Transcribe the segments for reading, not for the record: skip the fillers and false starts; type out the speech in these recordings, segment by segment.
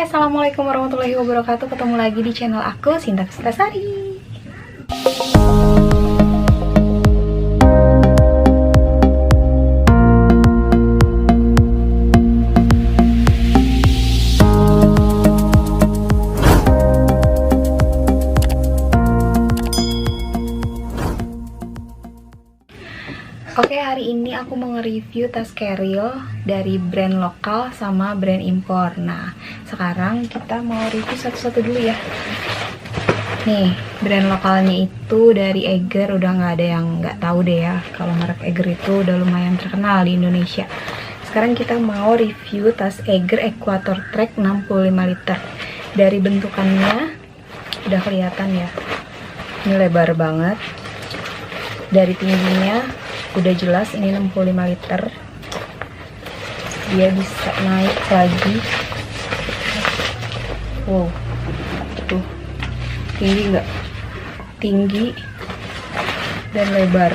Hai, assalamualaikum warahmatullahi wabarakatuh. Ketemu lagi di channel aku, Sinta Sari. Oke, hari ini aku mau nge-review tas Keril dari brand lokal sama brand impor. Nah, sekarang kita mau review satu-satu dulu ya. Nih, brand lokalnya itu dari Eiger, udah nggak ada yang nggak tahu deh ya. Kalau merek Eiger itu udah lumayan terkenal di Indonesia. Sekarang kita mau review tas Eiger Equator Trek 65 liter. Dari bentukannya udah kelihatan ya. Ini lebar banget. Dari tingginya udah jelas ini 65 liter. Dia bisa naik lagi. Wow, tuh tinggi nggak? Tinggi dan lebar.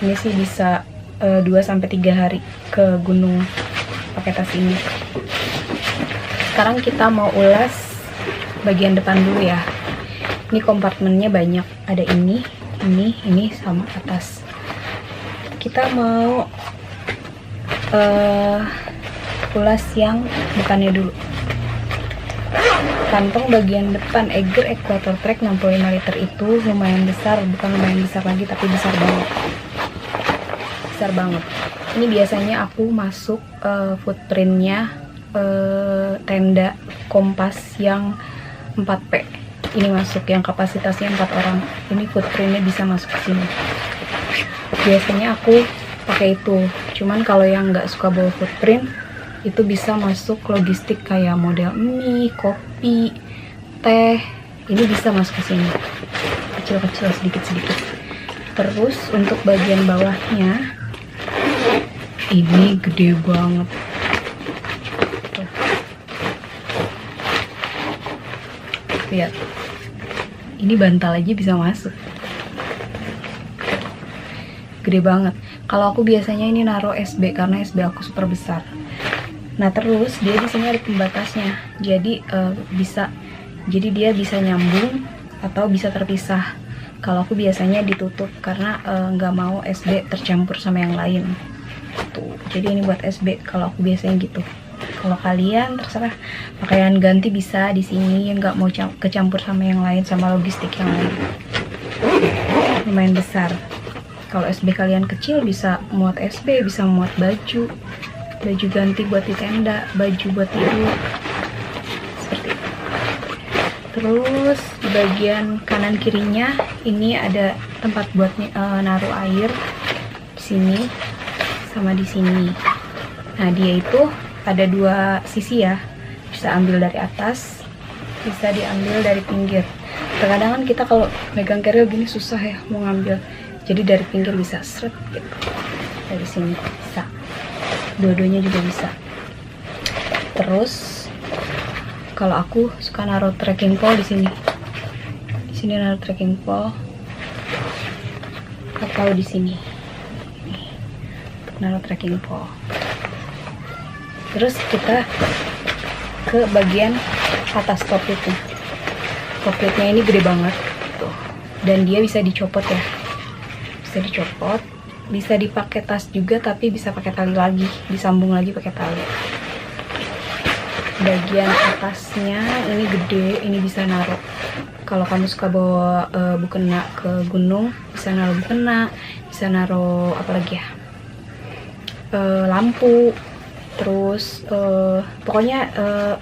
Ini sih bisa 2-3 hari ke gunung pakai tas ini. Sekarang kita mau ulas bagian depan dulu ya. Ini kompartemennya banyak, ada ini sama atas. Kita mau ulas yang bukannya dulu. Kantong bagian depan Eiger Equator Trek 65 liter itu lumayan besar, bukan lumayan besar lagi tapi besar banget. Besar banget. Ini biasanya aku masuk footprintnya tenda Kompas yang 4P. Ini masuk yang kapasitasnya 4 orang. Ini footprintnya bisa masuk ke sini. Biasanya aku pakai itu. Cuman kalau yang nggak suka bawa footprint, itu bisa masuk logistik kayak model mie, kopi, teh. Ini bisa masuk ke sini. Kecil-kecil, sedikit-sedikit. Terus untuk bagian bawahnya, ini gede banget. Lihat, ini bantal aja bisa masuk, gede banget. Kalau aku biasanya ini naruh SB karena SB aku super besar. Nah terus dia di sini ada pembatasnya, jadi dia bisa nyambung atau bisa terpisah. Kalau aku biasanya ditutup karena nggak mau SB tercampur sama yang lain. Tuh, jadi ini buat SB. Kalau aku biasanya gitu. Kalau kalian terserah, pakaian ganti bisa di sini, nggak mau kecampur sama yang lain, sama logistik yang lain. Lumayan besar. Kalau SB kalian kecil bisa muat SB, bisa muat baju ganti buat di tenda, baju buat tidur, seperti itu. Terus di bagian kanan kirinya ini ada tempat buat naruh air di sini sama di sini. Nah dia itu ada 2 sisi ya, bisa ambil dari atas, bisa diambil dari pinggir. Terkadang kan kita kalau megang keril gini susah ya mau ngambil, jadi dari pinggir bisa seret gitu, dari sini bisa, dua-duanya juga bisa. Terus kalau aku suka naruh trekking pole di sini naruh trekking pole, atau di sini naruh trekking pole. Terus kita ke bagian atas pocketnya. Pocketnya ini gede banget tuh, dan dia bisa dicopot ya, bisa dicopot, bisa dipakai tas juga, tapi bisa pakai tali lagi, disambung lagi pakai tali. Bagian atasnya ini gede, ini bisa naruh. Kalau kamu suka bawa mukena ke gunung, bisa naruh mukena, bisa naruh apa lagi ya, lampu. Terus pokoknya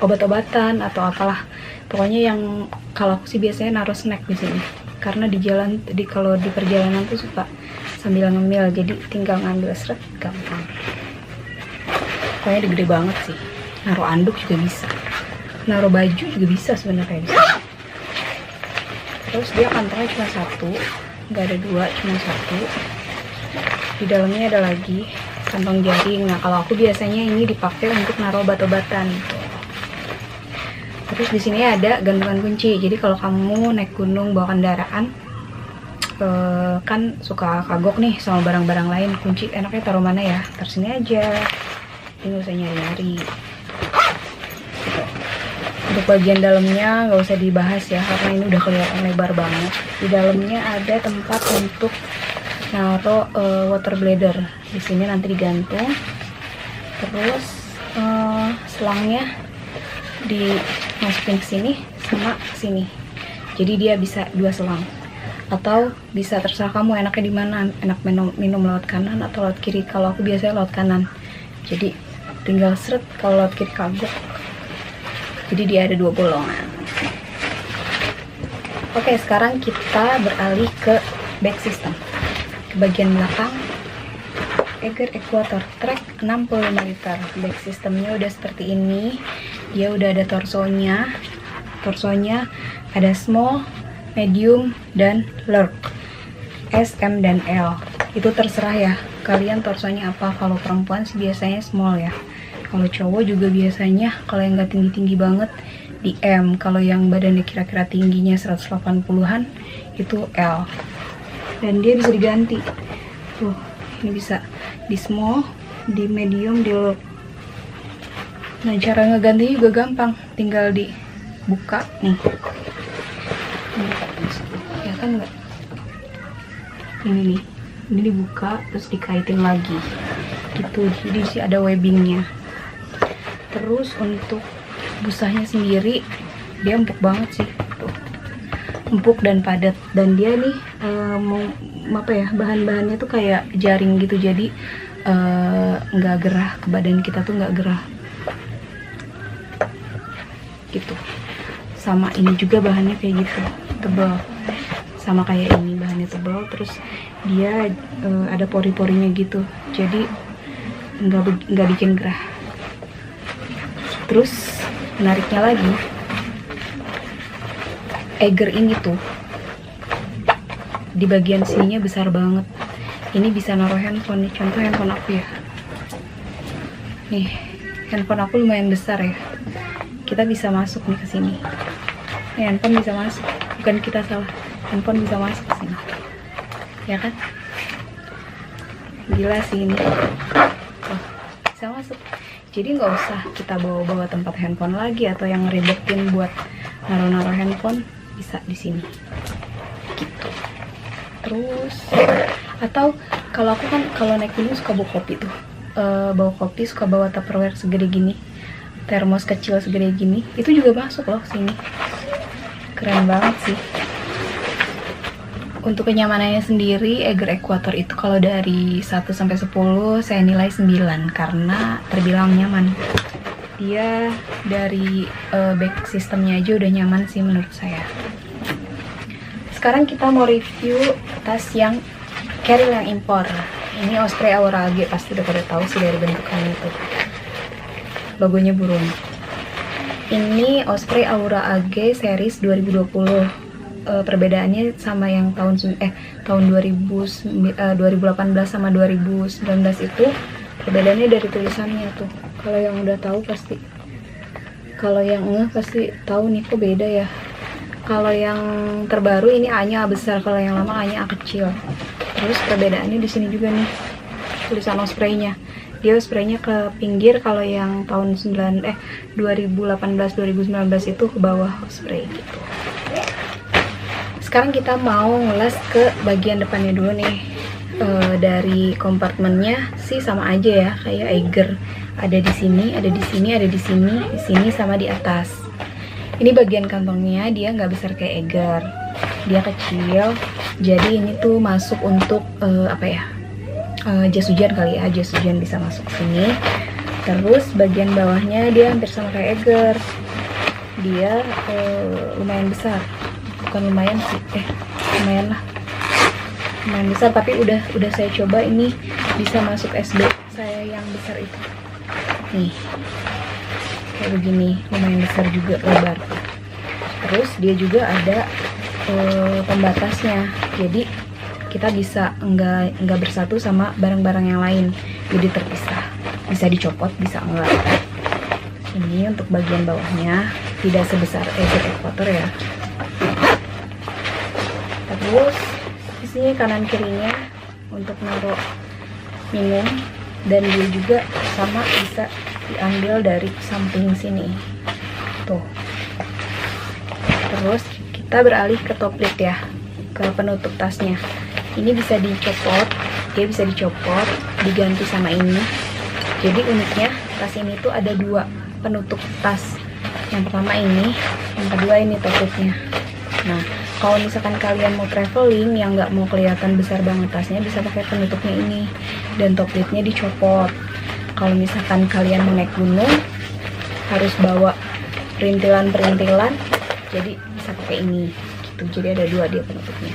obat-obatan atau apalah, pokoknya yang kalau aku sih biasanya naruh snack di sini karena di jalan, kalau di perjalanan tuh suka sambil ngemil, jadi tinggal ngambil seret gampang. Pokoknya gede banget sih. Naruh anduk juga bisa, naruh baju juga bisa sebenarnya bisa. Terus dia kantongnya cuma 1, nggak ada 2, cuma 1. Di dalamnya ada lagi kantong jaring. Nah kalau aku biasanya ini dipakai untuk naruh obat-obatan. Terus di sini ada gantungan kunci. Jadi kalau kamu naik gunung bawa kendaraan, kan suka kagok nih sama barang-barang lain, kunci enaknya taruh mana ya? Taruh sini aja. Ini nggak usah nyari-nyari. Untuk bagian dalamnya nggak usah dibahas ya, karena ini udah kelihatan lebar banget. Di dalamnya ada tempat untuk naruh water bladder. Di sini nanti digantung. Terus selangnya dimasukin ke sini sama ke sini. Jadi dia bisa 2 selang. Atau bisa terserah kamu enaknya di mana, enak minum lewat kanan atau lewat kiri. Kalau aku biasanya lewat kanan. Jadi tinggal seret, kalau lewat kiri kagok. Jadi dia ada 2 bolongan. Oke, sekarang kita beralih ke back system. Ke bagian belakang, Eiger Equator Trek 65 liter. Back systemnya udah seperti ini. Dia udah ada torsonya. Torsonya ada small, medium, dan large. S, M, dan L. Itu terserah ya, kalian torsonya apa. Kalau perempuan sih biasanya small ya. Kalau cowok juga biasanya, kalau yang nggak tinggi-tinggi banget, di M. Kalau yang badannya kira-kira tingginya 180-an, itu L. Dan dia bisa diganti. Tuh, ini bisa di small, di medium, di large. Nah, cara ngegantinya juga gampang. Tinggal dibuka, nih. Ya kan nggak? Ini nih. Ini dibuka, terus dikaitin lagi. Gitu, jadi sih ada webbingnya. Terus untuk busanya sendiri dia empuk banget sih, tuh. Empuk dan padat, dan dia nih apa ya, bahan-bahannya tuh kayak jaring gitu, jadi nggak gerah ke badan kita, tuh nggak gerah gitu. Sama ini juga bahannya kayak gitu, tebal, sama kayak ini bahannya tebal, terus dia ada pori-porinya gitu, jadi nggak bikin gerah. Terus menariknya lagi, Eiger ini tuh di bagian sininya besar banget. Ini bisa naruh handphone nih, contoh handphone aku ya. Nih, handphone aku lumayan besar ya. Kita bisa masuk nih ke sini. Nih, handphone bisa masuk, bukan kita salah. Handphone bisa masuk ke sini. Ya kan? Gila sih ini. Oh, bisa masuk. Jadi nggak usah kita bawa-bawa tempat handphone lagi atau yang ngeribetin buat naruh-naruh handphone, bisa di sini. Gitu. Terus atau kalau aku kan kalau naik gunung suka bawa kopi tuh. Bawa kopi, suka bawa tupperware segede gini. Termos kecil segede gini. Itu juga masuk loh sini. Keren banget sih. Untuk kenyamanannya sendiri, Eiger Equator itu kalau dari 1 sampai 10 saya nilai 9 karena terbilang nyaman. Dia dari back systemnya aja udah nyaman sih menurut saya. Sekarang kita mau review tas yang Caril yang impor. Ini Osprey Aura AG, pasti udah pada tahu sih dari bentukannya itu. Logonya burung. Ini Osprey Aura AG series 2020. Perbedaannya sama yang tahun 2018 sama 2019 itu perbedaannya dari tulisannya tuh. Kalau yang udah tahu pasti, kalau yang pasti tahu nih kok beda ya. Kalau yang terbaru ini A-nya A besar, kalau yang lama A-nya A kecil. Terus perbedaannya di sini juga nih tulisan Osprey-nya. Dia Osprey-nya ke pinggir, kalau yang tahun 2018-2019 itu ke bawah Osprey gitu. Sekarang kita mau ngelas ke bagian depannya dulu nih. Dari kompartemennya sih sama aja ya kayak Eiger. Ada di sini, ada di sini, ada di sini sama di atas. Ini bagian kantongnya dia nggak besar kayak Eiger. Dia kecil. Jadi ini tuh masuk untuk jas hujan kali ya. Jas hujan bisa masuk sini. Terus bagian bawahnya dia hampir sama kayak Eiger. Dia lumayan besar. Bukan lumayan sih, lumayan lah, lumayan besar, tapi udah saya coba, ini bisa masuk SB saya yang besar itu nih, kayak begini, lumayan besar juga lebar. Terus dia juga ada pembatasnya, jadi kita bisa nggak bersatu sama barang-barang yang lain, jadi terpisah, bisa dicopot, bisa enggak. Ini untuk bagian bawahnya tidak sebesar Eiger Equator ya. Terus di sini kanan kirinya untuk naruh minum, dan dia juga sama bisa diambil dari samping sini. Tuh, Terus kita beralih ke top lid ya, ke penutup tasnya. Ini bisa dicopot, dia bisa dicopot, diganti sama ini. Jadi uniknya tas ini tuh ada dua penutup tas. Yang pertama ini, yang kedua ini top lidnya. Nah, kalau misalkan kalian mau traveling yang nggak mau kelihatan besar banget tasnya, bisa pakai penutupnya ini dan top lidnya dicopot. Kalau misalkan kalian mau naik gunung harus bawa perintilan-perintilan, jadi bisa pakai ini gitu. Jadi ada dua dia penutupnya.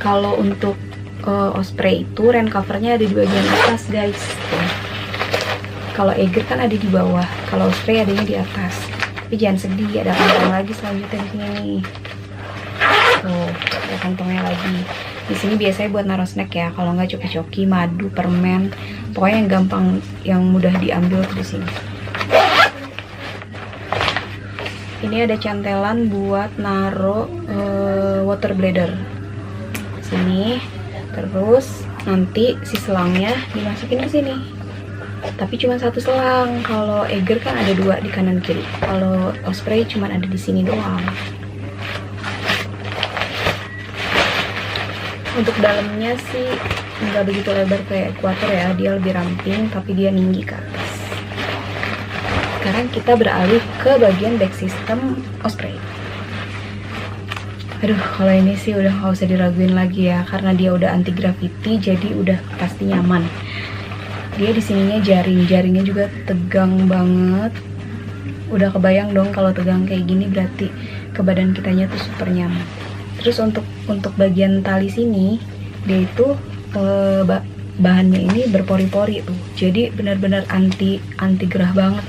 Kalau untuk Osprey itu rain covernya ada di bagian atas guys. Kalau Eiger kan ada di bawah, kalau Osprey adanya di atas. Tapi jangan sedih, ada kantong lagi selanjutnya di sini. Tuh, ada kantongnya lagi. Di sini biasanya buat naruh snack ya. Kalau nggak coki-coki, madu, permen, pokoknya yang gampang, yang mudah diambil di sini. Ini ada cantelan buat naruh water bladder. Sini, terus nanti si selangnya dimasukin ke sini. Tapi cuma satu selang. Kalau Eiger kan ada dua di kanan kiri. Kalau Osprey cuma ada di sini doang. Untuk dalamnya sih nggak begitu lebar kayak Equator ya, dia lebih ramping tapi dia tinggi ke atas. Sekarang kita beralih ke bagian back system Osprey. Aduh, kalau ini sih udah nggak usah diraguin lagi ya, karena dia udah anti gravity, jadi udah pasti nyaman. Dia di sininya jaringnya juga tegang banget. Udah kebayang dong kalau tegang kayak gini, berarti ke badan kitanya tuh super nyaman. Terus untuk bagian tali sini, dia itu bahannya ini berpori-pori tuh. Jadi benar-benar anti gerah banget,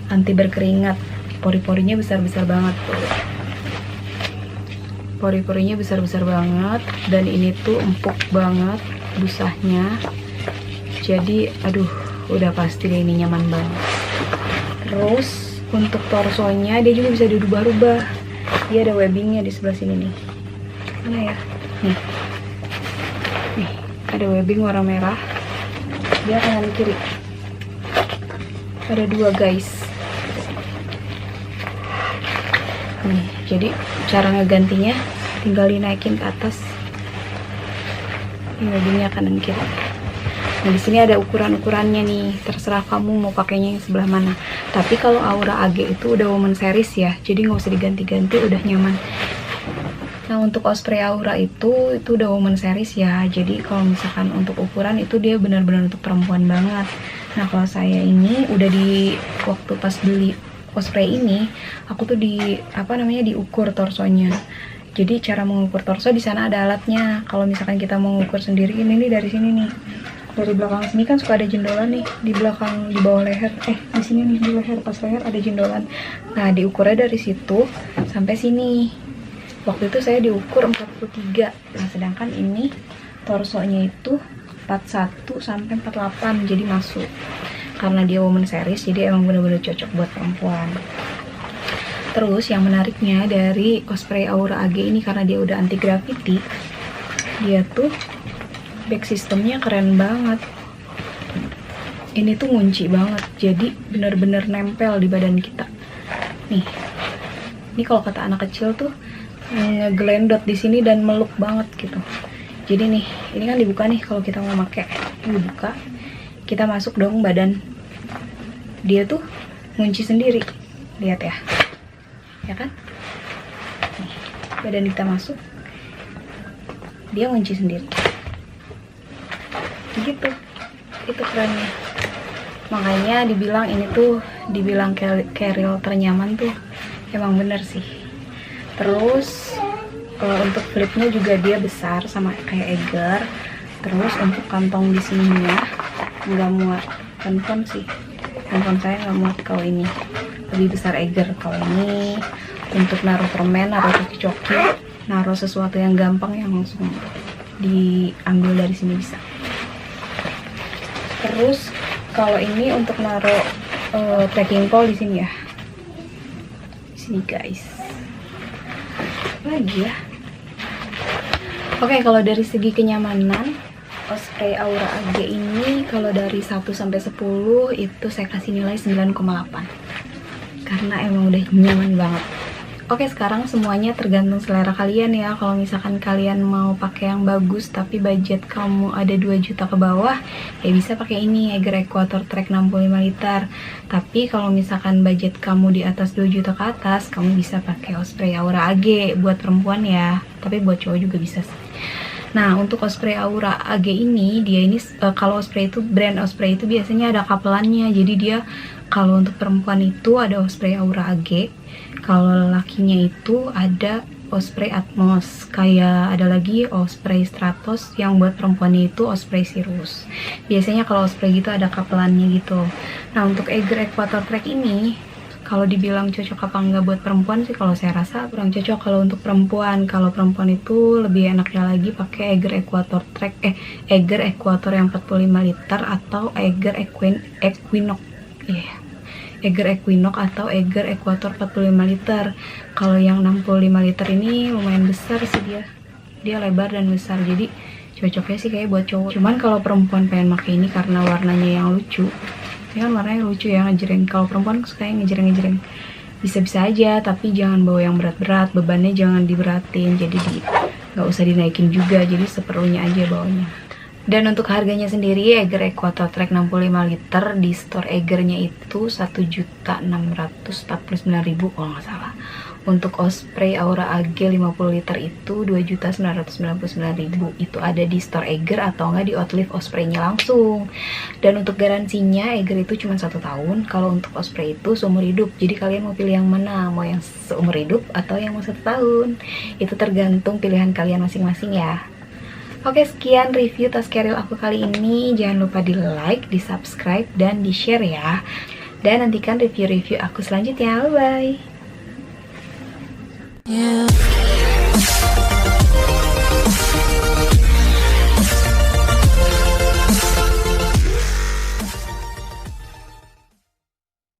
anti berkeringat. Pori-porinya besar-besar banget tuh. Pori-porinya besar-besar banget, dan ini tuh empuk banget busahnya. Jadi aduh, udah pasti deh ini nyaman banget. Terus untuk torsonya dia juga bisa dirubah-rubah. Dia ada webbingnya di sebelah sini nih. Mana ya? Nih, ada webbing warna merah. Dia kanan kiri. Ada dua guys. Nih, jadi cara ngegantinya tinggal dinaikin ke atas. Ini webbingnya kanan kiri. Nah, di sini ada ukuran-ukurannya nih. Terserah kamu mau pakainya yang sebelah mana. Tapi kalau Aura AG itu udah woman series ya, jadi nggak usah diganti-ganti, udah nyaman. Nah, untuk Osprey Aura itu udah woman series ya. Jadi kalau misalkan untuk ukuran itu dia benar-benar untuk perempuan banget. Nah, kalau saya ini udah waktu pas beli Osprey ini, aku tuh diukur torsonya. Jadi cara mengukur torso di sana ada alatnya. Kalau misalkan kita mau mengukur sendiri, ini nih dari sini nih. Dari belakang sini kan suka ada jendolan nih, di belakang, di bawah leher, di sini nih, di leher, pas leher ada jendolan. Nah, diukurnya dari situ sampai sini. Waktu itu saya diukur 43. Nah, sedangkan ini torsonya itu 41 sampai 48, jadi masuk. Karena dia woman series, jadi emang bener-bener cocok buat perempuan. Terus yang menariknya dari Osprey Aura AG ini, karena dia udah anti gravity, dia tuh back systemnya keren banget. Ini tuh ngunci banget, jadi bener-bener nempel di badan kita. Nih, ini kalau kata anak kecil tuh ngegelendot di sini dan meluk banget gitu. Jadi nih, ini kan dibuka nih kalau kita mau pakai. Ini dibuka, kita masuk dong badan. Dia tuh ngunci sendiri. Lihat ya. Ya kan? Nih, badan kita masuk. Dia ngunci sendiri. Gitu. Itu kerennya. Makanya dibilang ini tuh carrier ternyaman tuh. Emang bener sih. Terus untuk flipnya juga dia besar sama kayak Eiger. Terus untuk kantong di sininya nggak muat handphone sih. Handphone saya nggak muat kalau ini. Lebih besar Eiger. Kalau ini untuk naruh permen, naruh coki-coki, naruh sesuatu yang gampang yang langsung diambil dari sini bisa. Terus kalau ini untuk naruh packing pole di sini ya. Di sini guys. Lagi ya. Oke, kalau dari segi kenyamanan Osprey Aura AG ini kalau dari 1 sampai 10 itu saya kasih nilai 9,8 karena emang udah nyaman banget. Oke, sekarang semuanya tergantung selera kalian ya. Kalau misalkan kalian mau pakai yang bagus tapi budget kamu ada 2 juta ke bawah, ya bisa pakai ini, Eiger Equator Track 65 liter. Tapi kalau misalkan budget kamu di atas 2 juta ke atas, kamu bisa pakai Osprey Aura AG buat perempuan ya. Tapi buat cowok juga bisa sih. Nah, untuk Osprey Aura AG ini, dia ini kalau Osprey itu, brand Osprey itu biasanya ada kapelannya. Jadi dia kalau untuk perempuan itu ada Osprey Aura AG, kalau lelakinya itu ada Osprey Atmos, kayak ada lagi Osprey Stratos, yang buat perempuannya itu Osprey Cirrus. Biasanya kalau Osprey gitu ada kapelannya gitu. Nah, untuk Eiger Equator Track ini, kalau dibilang cocok apa enggak buat perempuan sih, kalau saya rasa kurang cocok kalau untuk perempuan. Kalau perempuan itu lebih enaknya lagi pakai Eiger Equator Track, Eiger Equator yang 45 liter atau Eiger Equinox. Eiger Equinox atau Eiger Equator 45 liter. Kalau yang 65 liter ini lumayan besar sih dia lebar dan besar, jadi cocoknya sih kayak buat cowok. Cuman kalau perempuan pengen pakai ini karena warnanya yang lucu, ini kan warnanya lucu ya, ngejreng. Kalau perempuan suka yang ngejreng-ngejreng, bisa-bisa aja, tapi jangan bawa yang berat-berat, bebannya jangan diberatin, jadi nggak usah dinaikin juga, jadi seperlunya aja bawanya. Dan untuk harganya sendiri, Eiger Equator Track 65 liter di store Eigernya itu 1.649.000 kalau nggak salah. Untuk Osprey Aura AG 50 liter itu 2.999.000. Itu ada di store Eiger atau nggak di Outlive Osprey-nya langsung. Dan untuk garansinya Eiger itu cuma 1 tahun. Kalau untuk Osprey itu seumur hidup. Jadi kalian mau pilih yang mana? Mau yang seumur hidup atau yang mau 1 tahun? Itu tergantung pilihan kalian masing-masing ya. Oke, sekian review tas keril aku kali ini. Jangan lupa di like, di subscribe, dan di share ya. Dan nantikan review-review aku selanjutnya. Bye-bye.